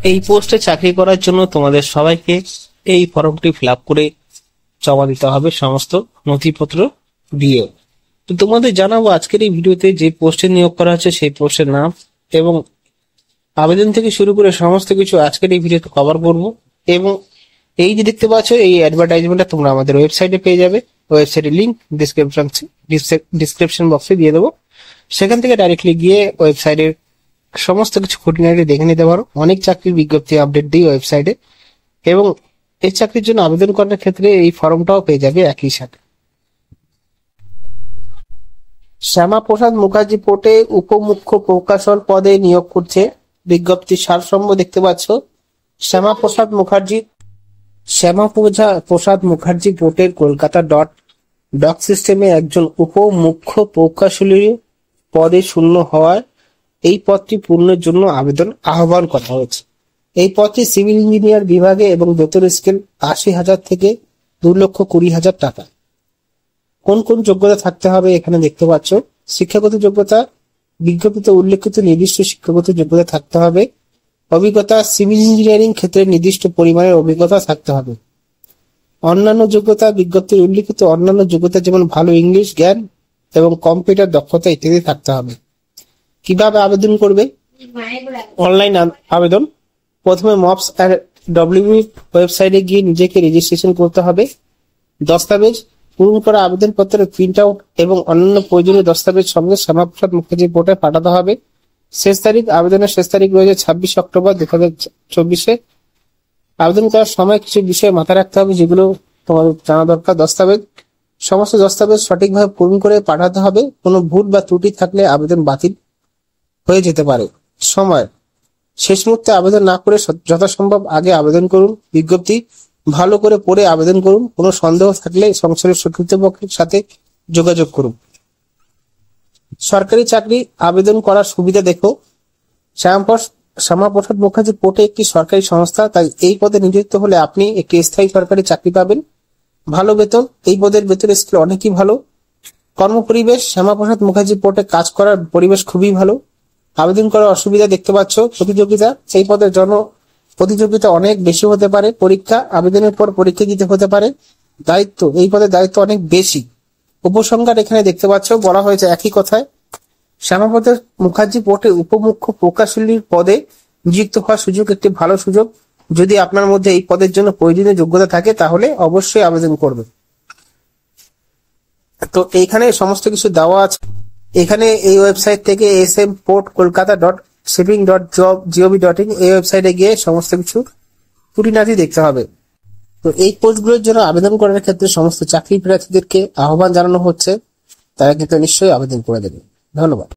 এই পোস্টে চাকরি করার জন্য তোমাদের সবাইকে এই ফর্মটি ফিল আপ করে জমা দিতে হবে সমস্ত নথিপত্র দিয়ে। তো তোমাদের জানাবো আজকের এই ভিডিওতে যে পোস্টে নিয়োগ করা হচ্ছে সেই পোস্টের নাম এবং আবেদন থেকে শুরু করে সমস্ত কিছু আজকের এই ভিডিওতে কভার করব। এবং এই যে দেখতে পাচ্ছ এই অ্যাডভার্টাইজমেন্টটা তোমরা আমাদের ওয়েবসাইটে পেয়ে যাবে। ওয়েবসাইটের লিংক ডিসক্রিপশন বক্সে দিয়ে দেবো, সেখান থেকে ডাইরেক্টলি গিয়ে ওয়েবসাইটের সমস্ত কিছু খুঁটিনাটি দেখে নিতে পারো। অনেক চাকরির বিজ্ঞপ্তি আপডেট দিই ওয়েবসাইটে, এবং এই চাকরির জন্য আবেদন করার ক্ষেত্রে এই ফর্মটাও পেয়ে যাবে একই সাথে। শ্যামাপ্রসাদ মুখার্জি পোর্টে উপমুখ্য প্রকাশন পদে নিয়োগ করছে। বিজ্ঞপ্তির সারসম্য দেখতে পাচ্ছ। শ্যামাপ্রসাদ মুখার্জি পোর্টের কলকাতা ডক সিস্টেমে একজন উপমুখ্য প্রকৌশলী পদে শূন্য হওয়ায় এই পদটি পূরণের জন্য আবেদন আহ্বান করা হয়েছে। এই পদটি সিভিল ইঞ্জিনিয়ার বিভাগে এবং বেতন স্কেল 80,000 থেকে 2,20,000 টাকা। কোন কোন যোগ্যতা থাকতে হবে এখানে দেখতে পাচ্ছ। শিক্ষাগত যোগ্যতা, বিজ্ঞপ্তিতে উল্লেখিত নির্দিষ্ট শিক্ষাগত যোগ্যতা থাকতে হবে। অভিজ্ঞতা, সিভিল ইঞ্জিনিয়ারিং ক্ষেত্রে নির্দিষ্ট পরিমাণের অভিজ্ঞতা থাকতে হবে। অন্যান্য যোগ্যতা, বিজ্ঞপ্তির উল্লেখিত অন্যান্য যোগ্যতা যেমন ভালো ইংলিশ জ্ঞান এবং কম্পিউটার দক্ষতা ইত্যাদি থাকতে হবে। কিভাবে আবেদন করবে? অনলাইন আবেদন। প্রথমে মপস ওয়েবসাইটে গিয়ে নিজেকে রেজিস্ট্রেশন করতে হবে। দস্তাবেজ, পূরণ করা আবেদনপত্রের প্রিন্ট আউট এবং অন্যান্য প্রয়োজনীয় দস্তাবেজ সঙ্গে শ্যামাপ্রসাদ মুখার্জি পোর্টে পাঠাতে হবে। শেষ তারিখ, আবেদনের শেষ তারিখ রয়েছে 26 অক্টোবর 2024। আবেদন করার সময় কিছু বিষয় মাথায় রাখতে হবে যেগুলো তোমাদের জানা দরকার। দস্তাবেজ, সমস্ত দস্তাবেজ সঠিকভাবে পূরণ করে পাঠাতে হবে। কোনো ভুল বা ত্রুটি থাকলে আবেদন বাতিল হয়ে যেতে পারে। সময়, শেষ মুহূর্তে আবেদন না করে যথাসম্ভব আগে আবেদন করুন। বিজ্ঞপ্তি ভালো করে পড়ে আবেদন করুন। কোনো সন্দেহ থাকলে সংশ্লিষ্ট কর্তৃপক্ষের সাথে যোগাযোগ করুন। সরকারি চাকরি আবেদন করার সুবিধা দেখো। শ্যামাপ্রসাদ মুখার্জি পোর্টে একটি সরকারি সংস্থা, তাই এই পদে নিযুক্ত হলে আপনি একটি স্থায়ী সরকারি চাকরি পাবেন। ভালো বেতন, এই পদের বেতন স্কেল অনেকই ভালো। কর্মপরিবেশ, শ্যামাপ্রসাদ মুখার্জি পোর্টে কাজ করার পরিবেশ খুবই ভালো। আবেদন করার অসুবিধা দেখতে পাচ্ছ। প্রতিযোগিতা, এই পদের জন্য প্রতিযোগিতা অনেক বেশি হতে পারে। পরীক্ষা, আবেদনের পর পরীক্ষা দিতে হতে পারে। দায়িত্ব, এই পদের দায়িত্ব অনেক বেশি। উপসংহার এখানে দেখতে পাচ্ছ, বলা হয়েছে একই কথায়। শ্যামাপ্রসাদ মুখার্জি পোর্টে উপমুখ্য প্রকৌশলীর পদে নিযুক্ত হওয়ার সুযোগ একটি ভালো সুযোগ। যদি আপনার মধ্যে এই পদের জন্য প্রয়োজনীয় যোগ্যতা থাকে তাহলে অবশ্যই আবেদন করবেন। তো এইখানে সমস্ত কিছু দেওয়া আছে। এখানে এই ওয়েবসাইট থেকে smportkolkata.shipping.gov.in এই ওয়েবসাইটে গিয়ে সমস্ত কিছু খুঁটিনাটি দেখতে হবে। তো এই পোস্টগুলোর জন্য আবেদন করার ক্ষেত্রে সমস্ত চাকরি প্রার্থীদেরকে আহ্বান জানানো হচ্ছে, তারা কিন্তু নিশ্চয়ই আবেদন করে দেবে। ধন্যবাদ।